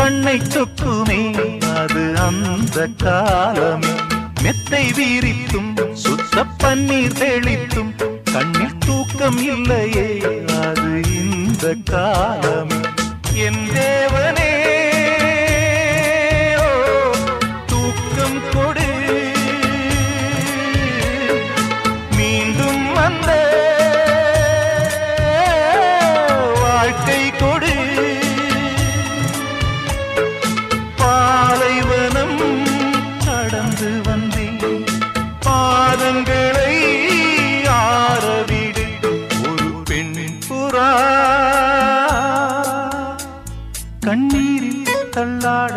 கண்ணை சொக்குமே அது அந்த காலமே மெத்தை வீரித்தும் சுத்த பன்னீர் தெளித்தும் கண்ணில் தூக்கம் இல்லையே அது இந்த காலமே என் தேவனே தூக்கம் கொடு மீண்டும் அந்த வாழ்க்கை கொடு பாலைவனம் கடந்து வந்தேன் பாதங்களை ஆரவிடு ஒரு பெண் புறா கண்ணீரில் தள்ளாட